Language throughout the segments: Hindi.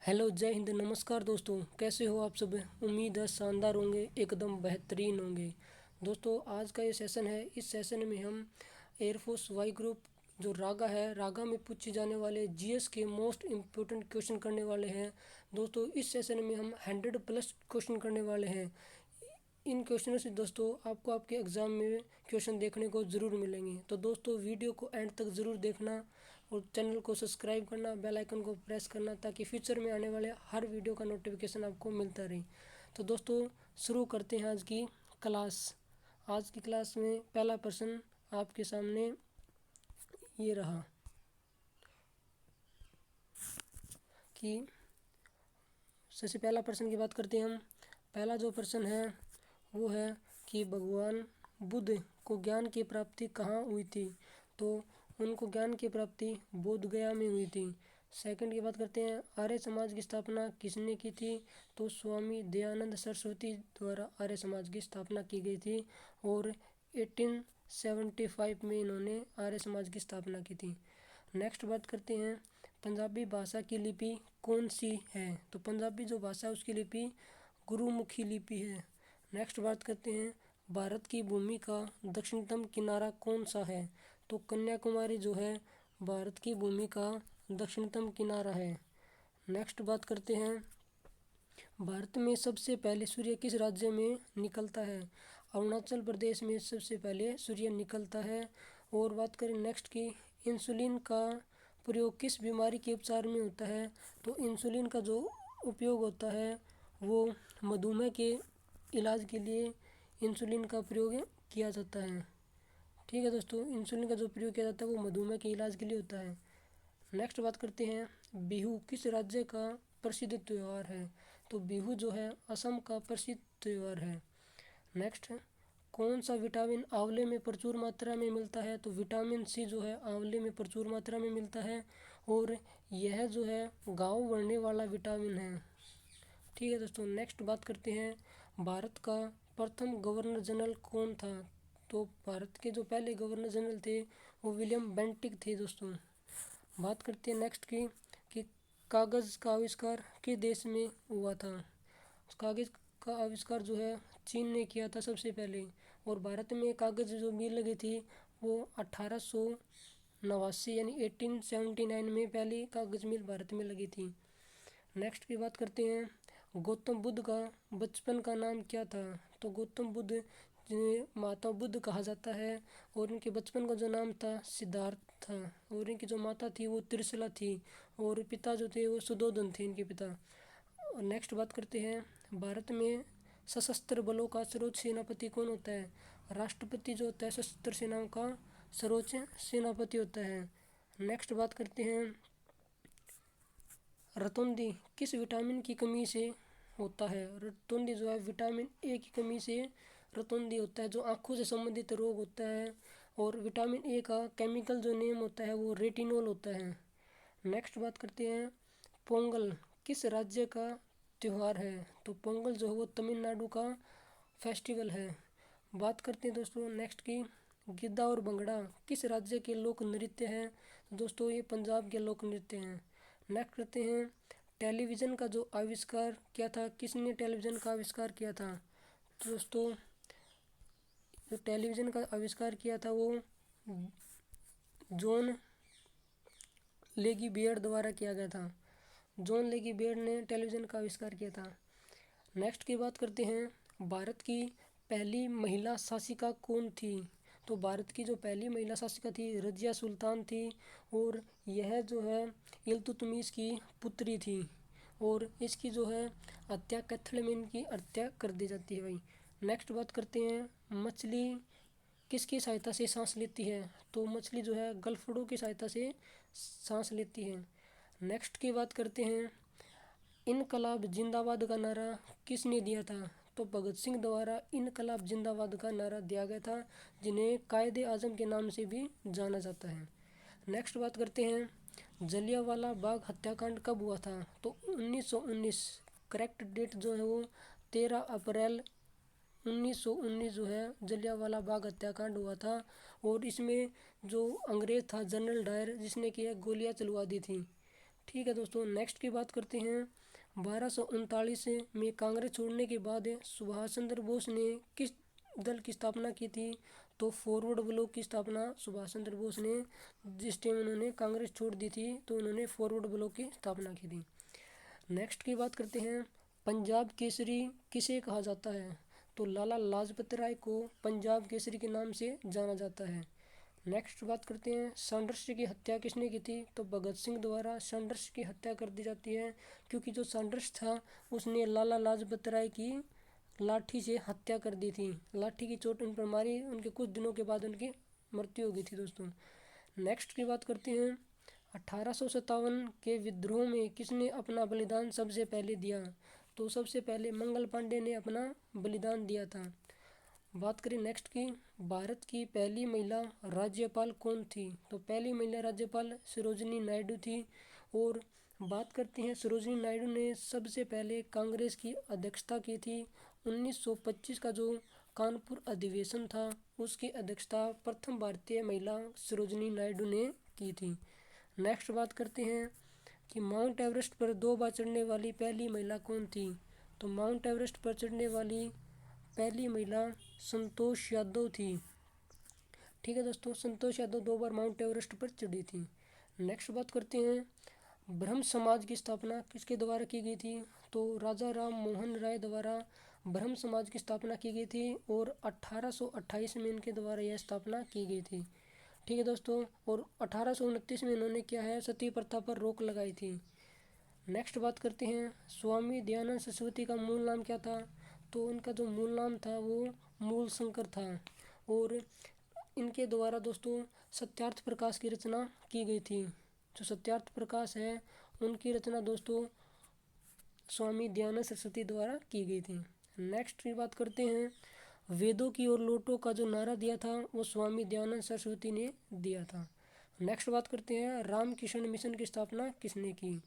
हेलो, जय हिंद, नमस्कार दोस्तों। कैसे हो आप सब? उम्मीद है शानदार होंगे, एकदम बेहतरीन होंगे। दोस्तों, आज का ये सेशन है। इस सेशन में हम एयरफोर्स वाई ग्रुप जो रागा है, रागा में पूछे जाने वाले जीएस के मोस्ट इम्पोर्टेंट क्वेश्चन करने वाले हैं। दोस्तों, इस सेशन में हम 100+ क्वेश्चन करने वाले हैं। इन क्वेश्चनों से दोस्तों आपको आपके एग्ज़ाम में क्वेश्चन देखने को ज़रूर मिलेंगे। तो दोस्तों, वीडियो को एंड तक ज़रूर देखना और चैनल को सब्सक्राइब करना, बेल आइकन को प्रेस करना, ताकि फ्यूचर में आने वाले हर वीडियो का नोटिफिकेशन आपको मिलता रहे। तो दोस्तों, शुरू करते हैं आज की क्लास। आज की क्लास में पहला प्रश्न आपके सामने ये रहा कि सबसे पहला प्रश्न की बात करते हैं हम। पहला जो प्रश्न है वो है कि भगवान बुद्ध को ज्ञान की प्राप्ति कहाँ हुई थी? तो उनको ज्ञान की प्राप्ति बोध गया में हुई थी। सेकंड की बात करते हैं, आर्य समाज की स्थापना किसने की थी? तो स्वामी दयानंद सरस्वती द्वारा आर्य समाज की स्थापना की गई थी और 1875 में इन्होंने आर्य समाज की स्थापना की थी। नेक्स्ट बात करते हैं, पंजाबी भाषा की लिपि कौन सी है? तो पंजाबी जो भाषा है उसकी लिपि गुरुमुखी लिपि है। नेक्स्ट बात करते हैं, भारत की भूमि का दक्षिणतम किनारा कौन सा है? तो कन्याकुमारी जो है भारत की भूमि का दक्षिणतम किनारा है। नेक्स्ट बात करते हैं, भारत में सबसे पहले सूर्य किस राज्य में निकलता है? अरुणाचल प्रदेश में सबसे पहले सूर्य निकलता है। और बात करें नेक्स्ट की, इंसुलिन का प्रयोग किस बीमारी के उपचार में होता है? तो इंसुलिन का जो उपयोग होता है वो मधुमेह के इलाज के लिए इंसुलिन का प्रयोग किया जाता है। ठीक है दोस्तों, इंसुलिन का जो प्रयोग किया जाता है वो मधुमेह के इलाज के लिए होता है। नेक्स्ट बात करते हैं, बिहू किस राज्य का प्रसिद्ध त्यौहार है? तो बिहू जो है असम का प्रसिद्ध त्यौहार है। नेक्स्ट, कौन सा विटामिन आंवले में प्रचुर मात्रा में मिलता है? तो विटामिन सी जो है आंवले में प्रचुर मात्रा में मिलता है और यह जो है घाव बढ़ने वाला विटामिन है। ठीक है दोस्तों, नेक्स्ट बात करते हैं, भारत का प्रथम गवर्नर जनरल कौन था? तो भारत के जो पहले गवर्नर जनरल थे वो विलियम बेंटिक थे दोस्तों। बात करते हैं नेक्स्ट की कि कागज़ का आविष्कार किस देश में हुआ था? कागज़ का आविष्कार जो है चीन ने किया था सबसे पहले। और भारत में कागज़ जो मिल लगी थी वो 1889 यानी 1879 में पहली कागज़ मिल भारत में लगी थी। नेक्स्ट की बात करते हैं, गौतम बुद्ध का बचपन का नाम क्या था? तो गौतम बुद्ध जिन्हें माता बुद्ध कहा जाता है और इनके बचपन का जो नाम था सिद्धार्थ था। और इनकी जो माता थी वो त्रिशला थी और पिता जो थे वो सुधोधन थे इनके पिता। और नेक्स्ट बात करते हैं, भारत में सशस्त्र बलों का सर्वोच्च सेनापति कौन होता है? राष्ट्रपति जो होता है सशस्त्र सेनाओं का सर्वोच्च सेनापति होता है। नेक्स्ट बात करते हैं, रतौंधी किस विटामिन की कमी से होता है? रतौंधी जो है विटामिन ए की कमी से रतौंधी होता है, जो आँखों से संबंधित रोग होता है। और विटामिन ए का केमिकल जो नेम होता है वो रेटिनोल होता है। नेक्स्ट बात करते हैं, पोंगल किस राज्य का त्यौहार है? तो पोंगल जो है वो तमिलनाडु का फेस्टिवल है। बात करते हैं दोस्तों नेक्स्ट की, गिद्दा और भंगड़ा किस राज्य के लोक नृत्य हैं? दोस्तों ये पंजाब के लोक नृत्य हैं। नेक्स्ट करते हैं, टेलीविज़न का जो आविष्कार किया था, किसने टेलीविज़न का आविष्कार किया था? तो दोस्तों जो टेलीविज़न का आविष्कार किया था वो जॉन लेगी बियर्ड द्वारा किया गया था। जॉन लेगी बियर्ड ने टेलीविज़न का आविष्कार किया था। नेक्स्ट की बात करते हैं, भारत की पहली महिला शासिका कौन थी? तो भारत की जो पहली महिला शासिका थी रजिया सुल्तान थी और यह जो है इल्तुतमिश की पुत्री थी। और इसकी जो है हत्या कैथल में इनकी हत्या कर दी जाती है भाई। नेक्स्ट बात करते हैं, मछली किसकी सहायता से सांस लेती है? तो मछली जो है गलफड़ों की सहायता से सांस लेती है। नेक्स्ट की बात करते हैं, इनकलाब जिंदाबाद का नारा किसने दिया था? तो भगत सिंह द्वारा इनकलाब जिंदाबाद का नारा दिया गया था, जिन्हें कायदे आजम के नाम से भी जाना जाता है। नेक्स्ट बात करते हैं, जलियांवाला बाग हत्याकांड कब हुआ था? तो 1919। करेक्ट डेट जो है वो 13 अप्रैल 1919 जो है जलियांवाला बाग हत्याकांड हुआ था। और इसमें जो अंग्रेज था जनरल डायर जिसने कि गोलियां चलवा दी थी। ठीक है दोस्तों, नेक्स्ट की बात करते हैं। 1239 में कांग्रेस छोड़ने के बाद सुभाष चंद्र बोस ने किस दल की स्थापना की थी? तो फॉरवर्ड ब्लॉक की स्थापना सुभाष चंद्र बोस ने, जिस टाइम उन्होंने कांग्रेस छोड़ दी थी तो उन्होंने फॉरवर्ड ब्लॉक की स्थापना की थी। नेक्स्ट की बात करते हैं। पंजाब केसरी किसे कहा जाता है? तो लाला लाजपत राय को पंजाब केसरी के नाम से जाना जाता है। नेक्स्ट बात करते हैं। सैंडर्स की हत्या किसने की थी? तो भगत सिंह द्वारा सैंडर्स की हत्या कर दी जाती है, क्योंकि जो सैंडर्स था उसने लाला लाजपत राय की लाठी से हत्या कर दी थी। लाठी की चोट उन पर मारी, उनके कुछ दिनों के बाद उनकी मृत्यु हो गई थी दोस्तों। नेक्स्ट की बात करते हैं। 1857 के विद्रोह में किसने अपना बलिदान सबसे पहले दिया? तो सबसे पहले मंगल पांडे ने अपना बलिदान दिया था। बात करें नेक्स्ट की। भारत की पहली महिला राज्यपाल कौन थी? तो पहली महिला राज्यपाल सरोजिनी नायडू थी। और बात करते हैं, सरोजिनी नायडू ने सबसे पहले कांग्रेस की अध्यक्षता की थी। 1925 का जो कानपुर अधिवेशन था उसकी अध्यक्षता प्रथम भारतीय महिला सरोजिनी नायडू ने की थी। नेक्स्ट बात करते हैं कि माउंट एवरेस्ट पर 2 बार चढ़ने वाली पहली महिला कौन थी? तो माउंट एवरेस्ट पर चढ़ने वाली पहली महिला संतोष यादव थी। ठीक है दोस्तों, संतोष यादव 2 बार माउंट एवरेस्ट पर चढ़ी थी। नेक्स्ट बात करते हैं। ब्रह्म समाज की स्थापना किसके द्वारा की गई थी? तो राजा राम मोहन राय द्वारा ब्रह्म समाज की स्थापना की गई थी और 1828 में इनके द्वारा यह स्थापना की गई थी। ठीक है दोस्तों, और 1829 में इन्होंने क्या है, सती प्रथा पर रोक लगाई थी। नेक्स्ट बात करते हैं। स्वामी दयानंद सरस्वती का मूल नाम क्या था? तो उनका जो मूल नाम था वो मूल शंकर था। और इनके द्वारा दोस्तों सत्यार्थ प्रकाश की रचना की गई थी। जो सत्यार्थ प्रकाश है उनकी रचना दोस्तों स्वामी दयानंद सरस्वती द्वारा की गई थी। नेक्स्ट की बात करते हैं। वेदों की ओर लौटो का जो नारा दिया था वो स्वामी दयानंद सरस्वती ने दिया था। नेक्स्ट बात करते हैं। रामकृष्ण मिशन की स्थापना किसने की?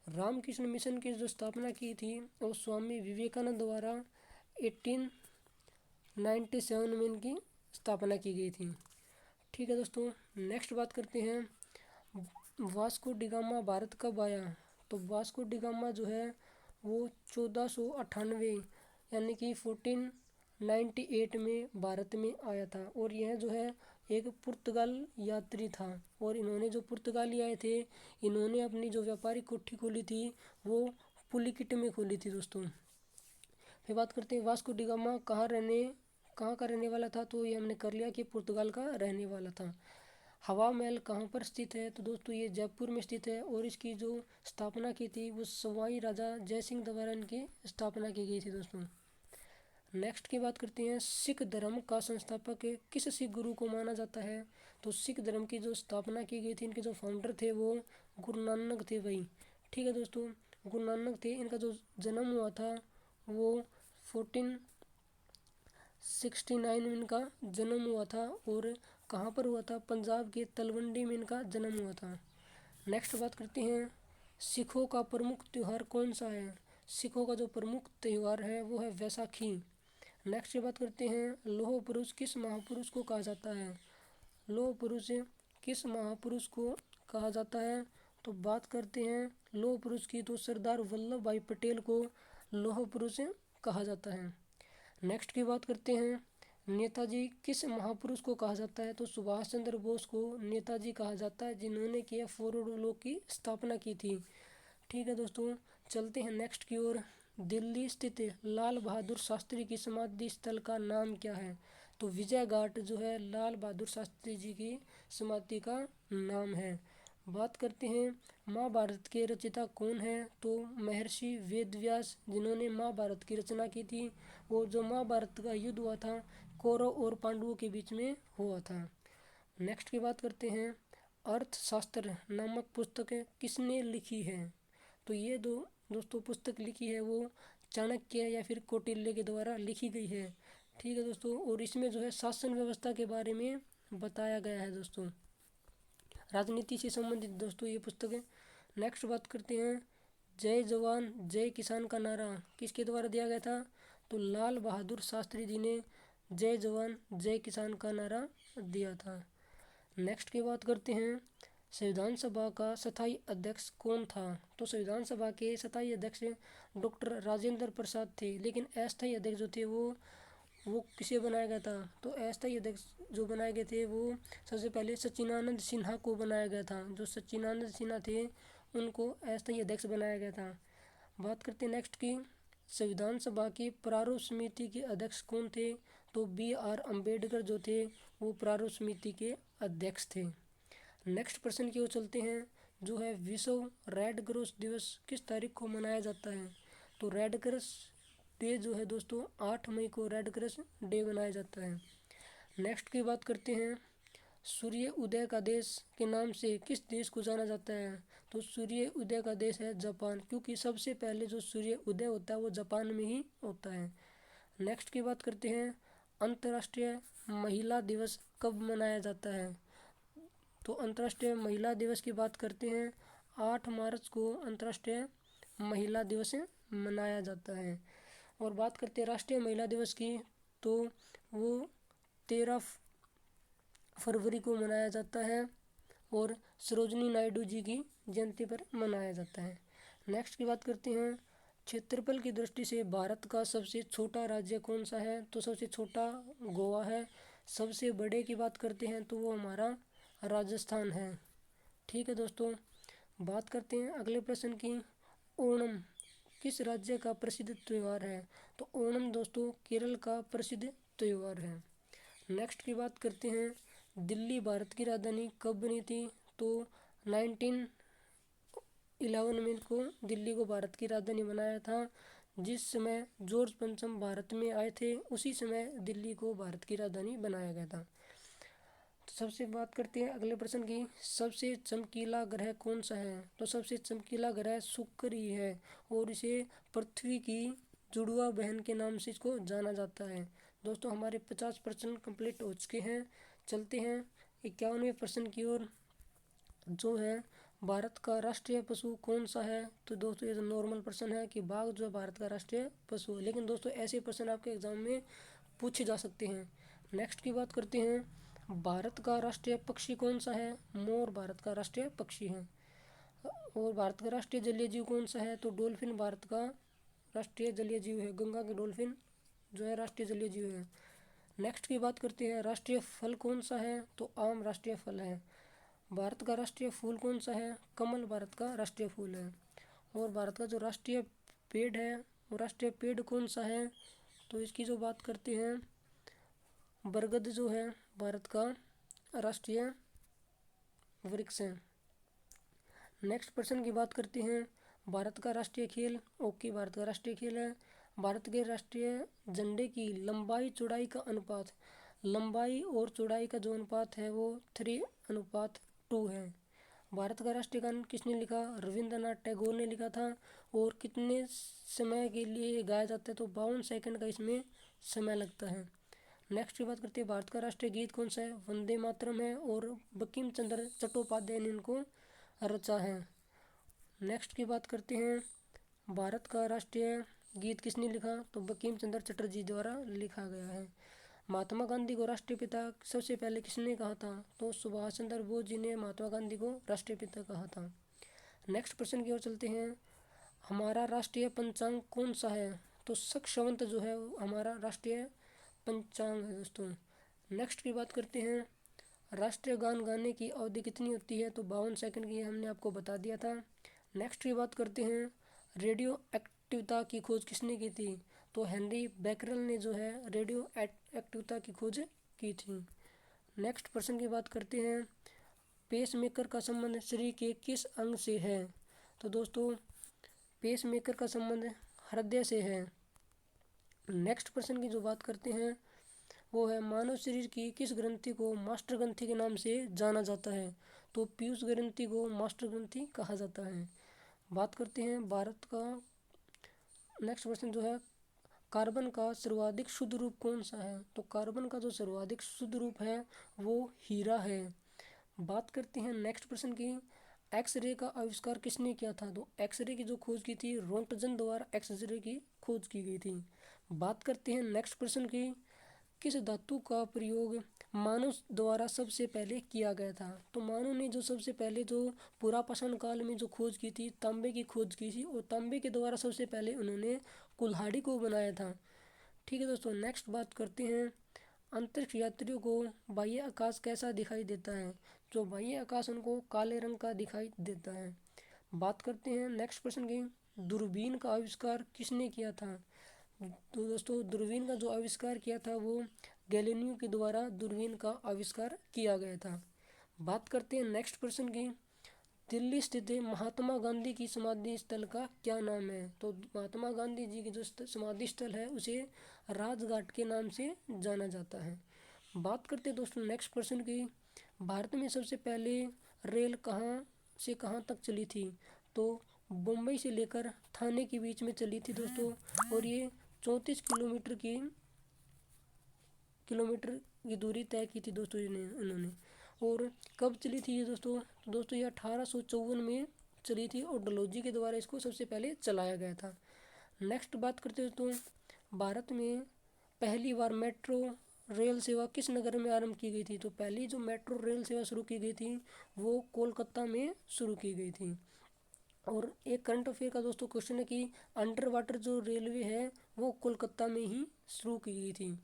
रामकृष्ण मिशन की जो स्थापना की थी वो स्वामी विवेकानंद द्वारा 1897 में इनकी स्थापना की गई थी। ठीक है दोस्तों, नेक्स्ट बात करते हैं। वास्को डिगामा भारत कब आया? तो वास्को डिगामा जो है वो 1498 यानी कि 1498 में भारत में आया था। और यह जो है एक पुर्तगाल यात्री था। और इन्होंने जो पुर्तगाली आए थे इन्होंने अपनी जो व्यापारिक कोठी खोली थी वो पुलिकिट में खोली थी दोस्तों। फिर बात करते हैं वास्को डिगामा कहाँ का रहने वाला था? तो ये हमने कर लिया कि पुर्तगाल का रहने वाला था। हवा महल कहाँ पर स्थित है? तो दोस्तों ये जयपुर में स्थित है। और इसकी जो स्थापना की थी वो सवाई राजा जय सिंह द्वारा इनकी स्थापना की गई थी दोस्तों। नेक्स्ट की बात करते हैं। सिख धर्म का संस्थापक किस सिख गुरु को माना जाता है? तो सिख धर्म की जो स्थापना की गई थी इनके जो फाउंडर थे वो गुरु नानक थे भाई। ठीक है दोस्तों, गुरु नानक थे। इनका जो जन्म हुआ था वो 1469 में इनका जन्म हुआ था। और कहाँ पर हुआ था? पंजाब के तलवंडी में इनका जन्म हुआ था। नेक्स्ट बात करते हैं। सिखों का प्रमुख त्यौहार कौन सा है? सिखों का जो प्रमुख त्यौहार है वो है वैसाखी। नेक्स्ट बात करते हैं। लौह पुरुष किस महापुरुष को कहा जाता है? लौह पुरुष किस महापुरुष को कहा जाता है? तो बात करते हैं लौह पुरुष की, तो सरदार वल्लभ भाई पटेल को लौह पुरुष कहा जाता है। नेक्स्ट की बात करते हैं। नेताजी किस महापुरुष को कहा जाता है? तो सुभाष चंद्र बोस को नेताजी कहा जाता है, जिन्होंने किया फॉरवर्ड ब्लॉक की स्थापना की थी। ठीक है दोस्तों, चलते हैं नेक्स्ट की ओर। दिल्ली स्थित लाल बहादुर शास्त्री की समाधि स्थल का नाम क्या है? तो विजय घाट जो है लाल बहादुर शास्त्री जी की समाधि का नाम है। बात करते हैं महाभारत के रचयिता कौन है? तो महर्षि वेदव्यास, जिन्होंने महाभारत की रचना की थी। वो जो महाभारत का युद्ध हुआ था कौरव और पांडवों के बीच में हुआ था। नेक्स्ट की बात करते हैं। अर्थशास्त्र नामक पुस्तक किसने लिखी है? तो ये दोस्तों पुस्तक लिखी है वो चाणक्य या फिर कौटिल्य के द्वारा लिखी गई है। ठीक है दोस्तों, और इसमें जो है शासन व्यवस्था के बारे में बताया गया है दोस्तों, राजनीति से संबंधित दोस्तों ये पुस्तक है। नेक्स्ट बात करते हैं। जय जवान जय किसान का नारा किसके द्वारा दिया गया था? तो लाल बहादुर शास्त्री जी ने जय जवान जय किसान का नारा दिया था। नेक्स्ट की बात करते हैं। संविधान सभा का स्थायी अध्यक्ष कौन था? तो संविधान सभा के स्थायी अध्यक्ष डॉक्टर राजेंद्र प्रसाद थे। लेकिन अस्थायी अध्यक्ष जो थे वो किसे बनाया गया था? तो अस्थायी अध्यक्ष जो बनाए गए थे वो सबसे पहले सच्चिदानंद सिन्हा को बनाया गया था। जो सच्चिदानंद सिन्हा थे उनको अस्थायी अध्यक्ष बनाया गया था। बात करते हैं नेक्स्ट की, संविधान सभा की प्रारूप समिति के अध्यक्ष कौन थे? तो BR अम्बेडकर जो थे वो प्रारूप समिति के अध्यक्ष थे। नेक्स्ट प्रश्न की ओर चलते हैं, जो है विश्व रेड क्रॉस दिवस किस तारीख को मनाया जाता है? तो रेड क्रॉस डे जो है दोस्तों 8 मई को रेड क्रॉस डे मनाया जाता है। नेक्स्ट की बात करते हैं, सूर्य उदय का देश के नाम से किस देश को जाना जाता है? तो सूर्य उदय का देश है जापान, क्योंकि सबसे पहले जो सूर्य उदय होता है वो जापान में ही होता है। नेक्स्ट की बात करते हैं, अंतर्राष्ट्रीय महिला दिवस कब मनाया जाता है? तो अंतर्राष्ट्रीय महिला दिवस की बात करते हैं, 8 मार्च को अंतर्राष्ट्रीय महिला दिवस मनाया जाता है। और बात करते हैं राष्ट्रीय महिला दिवस की, तो वो 13 फरवरी को मनाया जाता है और सरोजनी नायडू जी की जयंती पर मनाया जाता है। नेक्स्ट की बात करते हैं, क्षेत्रफल की दृष्टि से भारत का सबसे छोटा राज्य कौन सा है? तो सबसे छोटा गोवा है। सबसे बड़े की बात करते हैं तो वो हमारा राजस्थान है। ठीक है दोस्तों, बात करते हैं अगले प्रश्न की, ओणम किस राज्य का प्रसिद्ध त्यौहार है? तो ओणम दोस्तों केरल का प्रसिद्ध त्यौहार है। नेक्स्ट की बात करते हैं, दिल्ली भारत की राजधानी कब बनी थी? तो 1911 में को दिल्ली को भारत की राजधानी बनाया था। जिस समय जॉर्ज पंचम भारत में आए थे उसी समय दिल्ली को भारत की राजधानी बनाया गया था। तो सबसे बात करते हैं अगले प्रश्न की, सबसे चमकीला ग्रह कौन सा है? तो सबसे चमकीला ग्रह शुक्र ही है और इसे पृथ्वी की जुड़वा बहन के नाम से इसको जाना जाता है। दोस्तों हमारे 50 प्रश्न कंप्लीट हो चुके हैं। चलते हैं 51वें प्रश्न की ओर, जो है भारत का राष्ट्रीय पशु कौन सा है? तो दोस्तों ये तो नॉर्मल प्रश्न है कि बाघ जो भारत का राष्ट्रीय पशु है, लेकिन दोस्तों ऐसे प्रश्न आपके एग्जाम में पूछे जा सकते हैं। नेक्स्ट की बात करते हैं, भारत का राष्ट्रीय पक्षी कौन सा है? मोर भारत का राष्ट्रीय पक्षी है। और भारत का राष्ट्रीय जलीय जीव कौन सा है? तो डॉल्फिन भारत का राष्ट्रीय जलीय जीव है। गंगा के डॉल्फिन जो है राष्ट्रीय जलीय जीव है। नेक्स्ट की बात करते हैं, राष्ट्रीय फल कौन सा है? तो आम राष्ट्रीय फल है। भारत का राष्ट्रीय फूल कौन सा है? कमल भारत का राष्ट्रीय फूल है। और भारत का जो राष्ट्रीय पेड़ है वो राष्ट्रीय पेड़ कौन सा है? तो इसकी जो बात करते हैं, बरगद जो है भारत का राष्ट्रीय वृक्ष है। नेक्स्ट प्रश्न की बात करते हैं, भारत का राष्ट्रीय खेल हॉकी भारत का राष्ट्रीय खेल है। भारत के राष्ट्रीय झंडे की लंबाई चौड़ाई का अनुपात, लंबाई और चौड़ाई का जो अनुपात है वो 3:2 है। भारत का राष्ट्रीय गान किसने लिखा? रविंद्रनाथ टैगोर ने लिखा था। और कितने समय के लिए गाया जाता है? तो 52 सेकंड का इसमें समय लगता है। नेक्स्ट की बात करते हैं, भारत का राष्ट्रीय गीत कौन सा है? वंदे मातरम है और बंकिम चंद्र चट्टोपाध्याय ने इनको रचा है। नेक्स्ट की बात करते हैं, भारत का राष्ट्रीय गीत किसने लिखा? तो बंकिम चंद्र चटर्जी द्वारा लिखा गया है। महात्मा गांधी को राष्ट्रीय पिता सबसे पहले किसने कहा था? तो सुभाष चंद्र बोस जी ने महात्मा गांधी को राष्ट्रीय पिता कहा था। नेक्स्ट प्रश्न की ओर चलते हैं, हमारा राष्ट्रीय पंचांग कौन सा है? तो सक्ष्मवंत जो है हमारा राष्ट्रीय पंचांग है दोस्तों। नेक्स्ट की बात करते हैं, राष्ट्रीय गान गाने की अवधि कितनी होती है? तो 52 सेकंड की हमने आपको बता दिया था। नेक्स्ट की बात करते हैं, रेडियो एक्टिवता की खोज किसने की थी? तो हेनरी बैकरल ने जो है रेडियो एक्टिवता की खोज की थी। नेक्स्ट प्रश्न की बात करते हैं, पेसमेकर का संबंध शरीर के किस अंग से है? तो दोस्तों पेसमेकर का संबंध हृदय से है। नेक्स्ट प्रश्न की जो बात करते हैं वो है, मानव शरीर की किस ग्रंथि को मास्टर ग्रंथि के नाम से जाना जाता है? तो पीयूष ग्रंथि को मास्टर ग्रंथि कहा जाता है। बात करते हैं भारत का नेक्स्ट प्रश्न जो है, कार्बन का सर्वाधिक शुद्ध रूप कौन सा है? तो कार्बन का जो सर्वाधिक शुद्ध रूप है वो हीरा है। बात करते हैं नेक्स्ट प्रश्न की, एक्सरे का आविष्कार किसने किया था? तो एक्सरे की जो खोज की थी रोंटगन द्वारा एक्सरे की खोज की गई थी। बात करते हैं नेक्स्ट प्रश्न की, किस धातु का प्रयोग मानव द्वारा सबसे पहले किया गया था। तो मानव ने जो सबसे पहले जो पुरापाषाण काल में जो खोज की थी, तांबे की खोज की थी, और तांबे के द्वारा सबसे पहले उन्होंने कुल्हाड़ी को बनाया था। ठीक है दोस्तों, नेक्स्ट बात करते हैं अंतरिक्ष यात्रियों को बाह्य आकाश कैसा दिखाई देता है। जो बाह्य आकाश उनको काले रंग का दिखाई देता है। बात करते हैं नेक्स्ट प्रश्न की, दूरबीन का आविष्कार किसने किया था। तो दोस्तों दूरबीन का जो आविष्कार किया था वो गैलीलियो के द्वारा दूरबीन का आविष्कार किया गया था। बात करते हैं नेक्स्ट प्रश्न की, दिल्ली स्थित महात्मा गांधी की समाधि स्थल का क्या नाम है। तो महात्मा गांधी जी की जो समाधि स्थल है उसे राजघाट के नाम से जाना जाता है। बात करते हैं दोस्तों नेक्स्ट प्रश्न की, भारत में सबसे पहले रेल कहाँ से कहाँ तक चली थी। तो मुंबई से लेकर थाने के बीच में चली थी दोस्तों, और ये 34 किलोमीटर की दूरी तय की थी दोस्तों उन्होंने। और कब चली थी ये दोस्तों, तो दोस्तों ये 1854 में चली थी, और डलहौजी के द्वारा इसको सबसे पहले चलाया गया था। नेक्स्ट बात करते हैं दोस्तों, भारत में पहली बार मेट्रो रेल सेवा किस नगर में आरंभ की गई थी। तो पहली जो मेट्रो रेल सेवा शुरू की गई थी वो कोलकाता में शुरू की गई थी। और एक करंट अफेयर का दोस्तों क्वेश्चन है कि अंडर वाटर जो रेलवे है वो कोलकाता में ही शुरू की गई थी।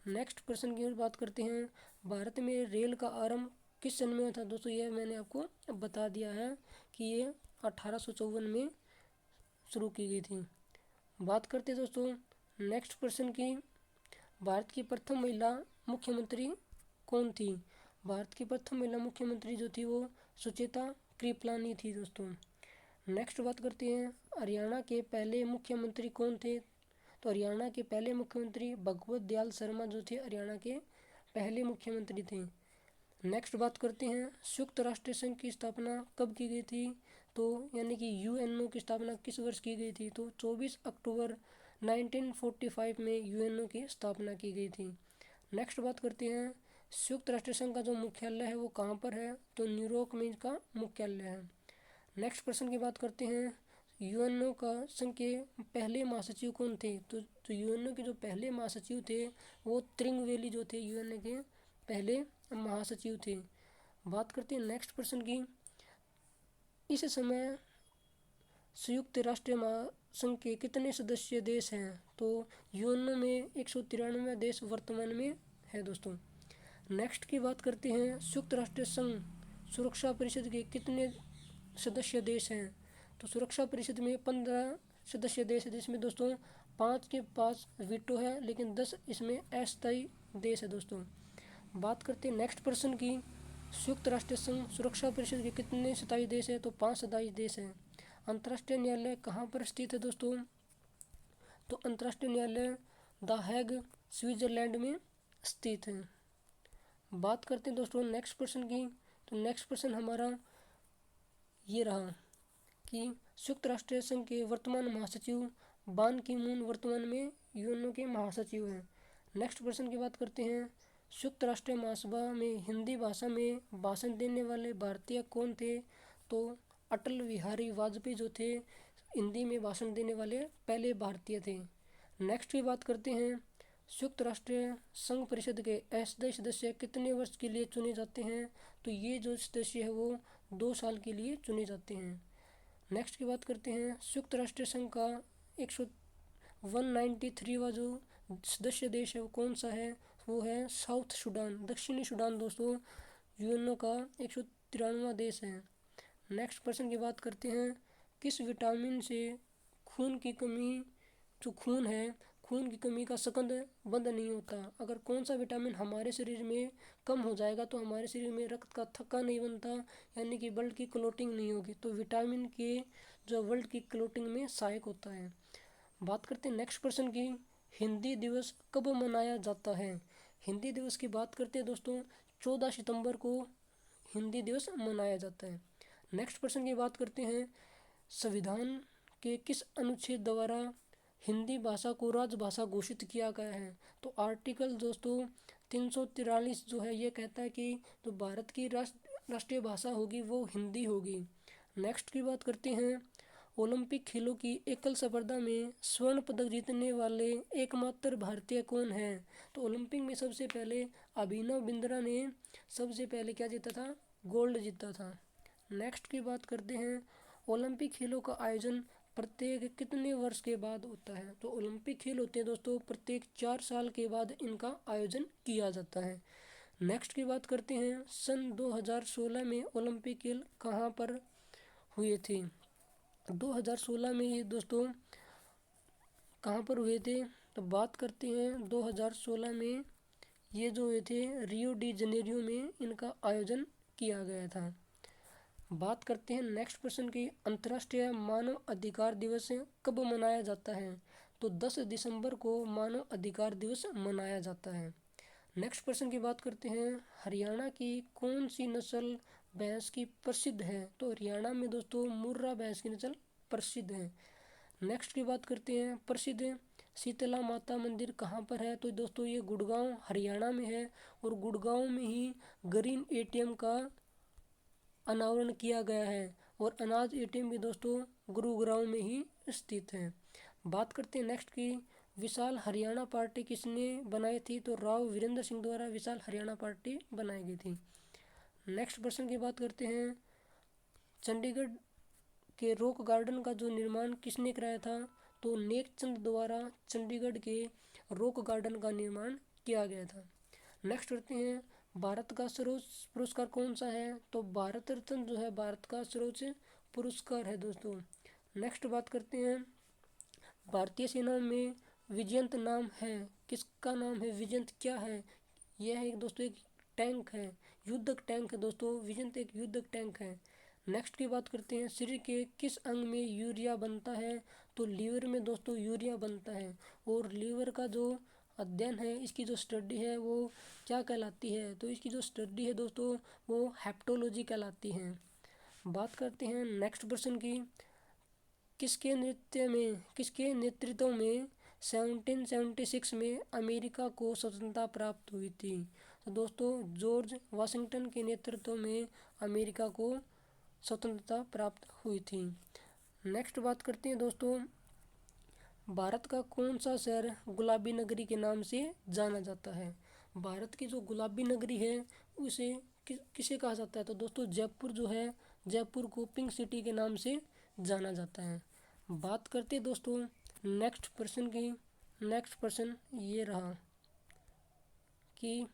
नेक्स्ट प्रश्न की ओर बात करते हैं, भारत में रेल का आरंभ किस सन में हुआ था। दोस्तों ये मैंने आपको बता दिया है कि ये 1854 में शुरू की गई थी। बात करते हैं दोस्तों नेक्स्ट प्रश्न की, भारत की प्रथम महिला मुख्यमंत्री कौन थी। भारत की प्रथम महिला मुख्यमंत्री जो थी वो सुचेता कृपलानी थी दोस्तों। नेक्स्ट बात करते हैं, हरियाणा के पहले मुख्यमंत्री कौन थे। तो हरियाणा के पहले मुख्यमंत्री भगवत दयाल शर्मा जो थे हरियाणा के पहले मुख्यमंत्री थे। नेक्स्ट बात करते हैं, संयुक्त राष्ट्र संघ की स्थापना कब की गई थी। तो यानी कि यूएनओ की स्थापना किस वर्ष की गई थी। तो 24 अक्टूबर 1945 में यूएनओ की स्थापना की गई थी। नेक्स्ट बात करते हैं, संयुक्त राष्ट्र संघ का जो मुख्यालय है वो कहाँ पर है। तो न्यूयॉर्क में इसका मुख्यालय है। नेक्स्ट प्रश्न की बात करते हैं, यूएनओ का संघ के पहले महासचिव कौन थे। तो यूएनओ के जो पहले महासचिव थे वो त्रिंगवेली जो थे यूएनओ के पहले महासचिव थे। बात करते हैं नेक्स्ट प्रश्न की, इस समय संयुक्त राष्ट्र महासंघ के कितने सदस्य देश हैं। तो यूएनओ में 193 देश वर्तमान में है दोस्तों। नेक्स्ट की बात करते हैं, संयुक्त राष्ट्र संघ सुरक्षा परिषद के कितने सदस्य देश हैं। तो सुरक्षा परिषद में 15 सदस्य देश है, जिसमें दोस्तों 5 के पास वीटो है, लेकिन 10 इसमें अस्थायी देश है दोस्तों। बात करते हैं नेक्स्ट प्रश्न की, संयुक्त राष्ट्र संघ सुरक्षा परिषद के कितने स्थायी देश है। तो 5 स्थायी देश हैं। अंतर्राष्ट्रीय न्यायालय कहाँ पर स्थित है दोस्तों। तो अंतर्राष्ट्रीय न्यायालय द हैग स्विट्जरलैंड में स्थित है। बात करते हैं दोस्तों नेक्स्ट प्रश्न की। तो नेक्स्ट प्रश्न हमारा ये रहा कि संयुक्त राष्ट्र संघ के वर्तमान महासचिव बान की मून वर्तमान में यूएनओ के महासचिव हैं। नेक्स्ट प्रश्न की बात करते हैं, संयुक्त राष्ट्र महासभा में हिंदी भाषा में भाषण देने वाले भारतीय कौन थे। तो अटल बिहारी वाजपेयी जो थे हिंदी में भाषण देने वाले पहले भारतीय थे। नेक्स्ट की बात करते हैं, संयुक्त राष्ट्र संघ परिषद के अस्थायी सदस्य कितने वर्ष के लिए चुने जाते हैं। तो ये जो सदस्य है वो 2 साल के लिए चुने जाते हैं। नेक्स्ट की बात करते हैं, संयुक्त राष्ट्र संघ का 193वां जो सदस्य देश है वो कौन सा है। वो है साउथ सूडान, दक्षिणी सूडान दोस्तों यूएनओ का 193वां देश है। नेक्स्ट प्रश्न की बात करते हैं, किस विटामिन से खून की कमी जो खून है खून की कमी का संबंध बंद नहीं होता। अगर कौन सा विटामिन हमारे शरीर में कम हो जाएगा तो हमारे शरीर में रक्त का थक्का नहीं बनता, यानी कि ब्लड की क्लोटिंग नहीं होगी। तो विटामिन के जो ब्लड की क्लोटिंग में सहायक होता है। बात करते हैं नेक्स्ट प्रश्न की, हिंदी दिवस कब मनाया जाता है। हिंदी दिवस की बात करते हैं दोस्तों 14 सितंबर को हिंदी दिवस मनाया जाता है। नेक्स्ट प्रश्न की बात करते हैं, संविधान के किस अनुच्छेद द्वारा हिंदी भाषा को राजभाषा घोषित किया गया है। तो आर्टिकल दोस्तों 343 जो है ये कहता है कि जो भारत की राष्ट्रीय भाषा होगी वो हिंदी होगी। नेक्स्ट की बात करते हैं, ओलंपिक खेलों की एकल स्पर्धा में स्वर्ण पदक जीतने वाले एकमात्र भारतीय कौन है? तो ओलंपिक में सबसे पहले अभिनव बिंद्रा ने सबसे पहले क्या जीता था? गोल्ड जीता था। नेक्स्ट की बात करते हैं, ओलंपिक खेलों का आयोजन प्रत्येक कितने वर्ष के बाद होता है? तो ओलंपिक खेल होते हैं दोस्तों प्रत्येक 4 साल के बाद इनका आयोजन किया जाता है। नेक्स्ट की बात करते हैं, सन 2016 में ओलंपिक खेल कहाँ पर हुए थे? 2016 में ये दोस्तों कहाँ पर हुए थे? तो बात करते हैं 2016 में ये जो हुए थे रियो डी जनेरियो में इनका आयोजन किया गया था। बात करते हैं नेक्स्ट प्रश्न की, अंतर्राष्ट्रीय मानव अधिकार दिवस कब मनाया जाता है? तो 10 दिसंबर को मानव अधिकार दिवस मनाया जाता है। नेक्स्ट प्रश्न की बात करते हैं, हरियाणा की कौन सी नस्ल भैंस की प्रसिद्ध है? तो हरियाणा में दोस्तों मुर्रा भैंस की नस्ल प्रसिद्ध है। नेक्स्ट की बात करते हैं, प्रसिद्ध शीतला माता मंदिर कहाँ पर है? तो दोस्तों ये गुड़गांव हरियाणा में है और गुड़गांव में ही ग्रीन एटीएम का अनावरण किया गया है और अनाज एटीएम भी दोस्तों गुरुग्राम में ही स्थित है। बात करते हैं नेक्स्ट की, विशाल हरियाणा पार्टी किसने बनाई थी? तो राव वीरेंद्र सिंह द्वारा विशाल हरियाणा पार्टी बनाई गई थी। नेक्स्ट प्रश्न की बात करते हैं, चंडीगढ़ के रॉक गार्डन का जो निर्माण किसने कराया था? तो नेकचंद द्वारा चंडीगढ़ के रॉक गार्डन का निर्माण किया गया था। नेक्स्ट करते हैं, भारत का सर्वोच्च पुरस्कार कौन सा है? तो भारत रत्न जो है भारत का सर्वोच्च पुरस्कार है दोस्तों। नेक्स्ट बात करते हैं, भारतीय सेना में विजयंत नाम है, किसका नाम है? विजयंत क्या है? यह एक दोस्तों एक टैंक है, युद्धक टैंक है दोस्तों, विजयंत एक युद्धक टैंक है। नेक्स्ट की बात करते हैं, शरीर के किस अंग में यूरिया बनता है? तो लीवर में दोस्तों यूरिया बनता है और लीवर का जो अध्ययन है, इसकी जो स्टडी है वो क्या कहलाती है? तो इसकी जो स्टडी है दोस्तों वो हेप्टोलॉजी कहलाती है। बात करते हैं नेक्स्ट प्रश्न की, किसके नेतृत्व में 1776 में अमेरिका को स्वतंत्रता प्राप्त हुई थी? तो दोस्तों जॉर्ज वाशिंगटन के नेतृत्व में अमेरिका को स्वतंत्रता प्राप्त हुई थी। नेक्स्ट बात करते हैं दोस्तों, भारत का कौन सा शहर गुलाबी नगरी के नाम से जाना जाता है? भारत की जो गुलाबी नगरी है उसे किसे कहा जाता है? तो दोस्तों जयपुर जो है, जयपुर को पिंक सिटी के नाम से जाना जाता है। बात करते हैं दोस्तों नेक्स्ट प्रश्न की। नेक्स्ट प्रश्न ये रहा कि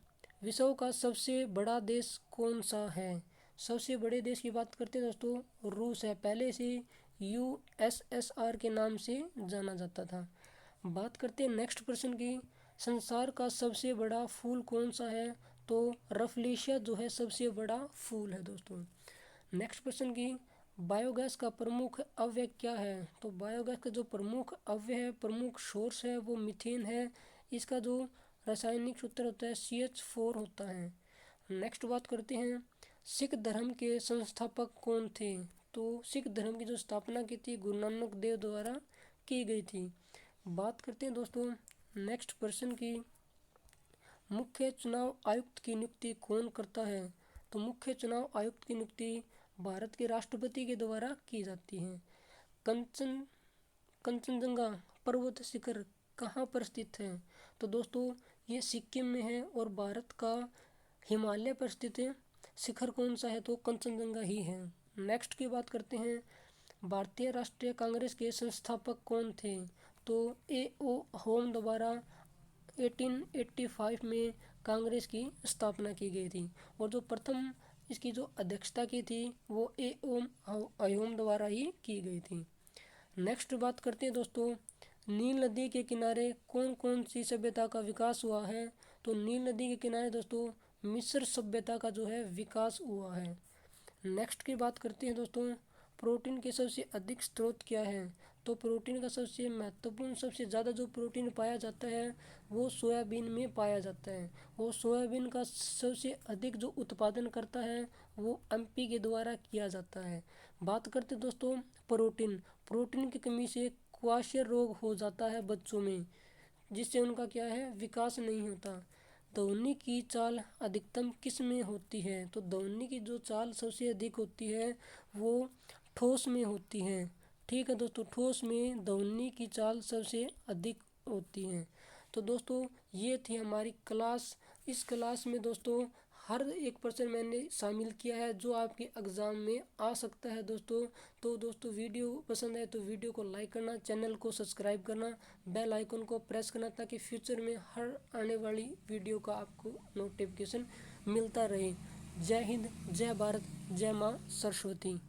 विश्व का सबसे बड़ा देश कौन सा है? सबसे बड़े देश की बात करते हैं दोस्तों, रूस है, पहले से यूएसएसआर के नाम से जाना जाता था। बात करते हैं नेक्स्ट प्रश्न की, संसार का सबसे बड़ा फूल कौन सा है? तो रफलेशिया जो है सबसे बड़ा फूल है दोस्तों। नेक्स्ट प्रश्न की, बायोगैस का प्रमुख अवयव क्या है? तो बायोगैस का जो प्रमुख अवयव है, प्रमुख सोर्स है वो मीथेन है। इसका जो रासायनिक सूत्र होता है CH4 होता है। नेक्स्ट बात करते हैं, सिख धर्म के संस्थापक कौन थे? तो सिख धर्म की जो स्थापना की थी गुरु नानक देव द्वारा की गई थी। बात करते हैं दोस्तों नेक्स्ट प्रश्न की, मुख्य चुनाव आयुक्त की नियुक्ति कौन करता है? तो मुख्य चुनाव आयुक्त की नियुक्ति भारत के राष्ट्रपति के द्वारा की जाती है। कंचनजंगा पर्वत शिखर कहाँ पर स्थित है? तो दोस्तों ये सिक्किम में है और भारत का हिमालय पर स्थित शिखर कौन सा है? तो कंचनजंगा ही है। नेक्स्ट की बात करते हैं, भारतीय राष्ट्रीय कांग्रेस के संस्थापक कौन थे? तो A.O. होम द्वारा 1885 में कांग्रेस की स्थापना की गई थी और जो प्रथम इसकी जो अध्यक्षता की थी वो A.O. होम द्वारा ही की गई थी। नेक्स्ट बात करते हैं दोस्तों, नील नदी के किनारे कौन कौन सी सभ्यता का विकास हुआ है? तो नील नदी के किनारे दोस्तों मिस्र सभ्यता का जो है विकास हुआ है। नेक्स्ट की बात करते हैं दोस्तों, प्रोटीन के सबसे अधिक स्रोत क्या है? तो प्रोटीन का सबसे महत्वपूर्ण सबसे ज़्यादा जो प्रोटीन पाया जाता है वो सोयाबीन में पाया जाता है और सोयाबीन का सबसे अधिक जो उत्पादन करता है वो MP के द्वारा किया जाता है। बात करते हैं दोस्तों प्रोटीन की कमी से क्वाशियर रोग हो जाता है बच्चों में, जिससे उनका क्या है विकास नहीं होता। दौड़ने की चाल अधिकतम किस में होती है? तो दौड़ने की जो चाल सबसे अधिक होती है वो ठोस में होती है। ठीक है दोस्तों, ठोस में ध्वनि की चाल सबसे अधिक होती है। तो दोस्तों ये थी हमारी क्लास। इस क्लास में दोस्तों हर एक पर्सन मैंने शामिल किया है जो आपके एग्ज़ाम में आ सकता है दोस्तों। तो दोस्तों वीडियो पसंद है तो वीडियो को लाइक करना, चैनल को सब्सक्राइब करना, बेल आइकन को प्रेस करना, ताकि फ्यूचर में हर आने वाली वीडियो का आपको नोटिफिकेशन मिलता रहे। जय हिंद, जय भारत, जय माँ सरस्वती।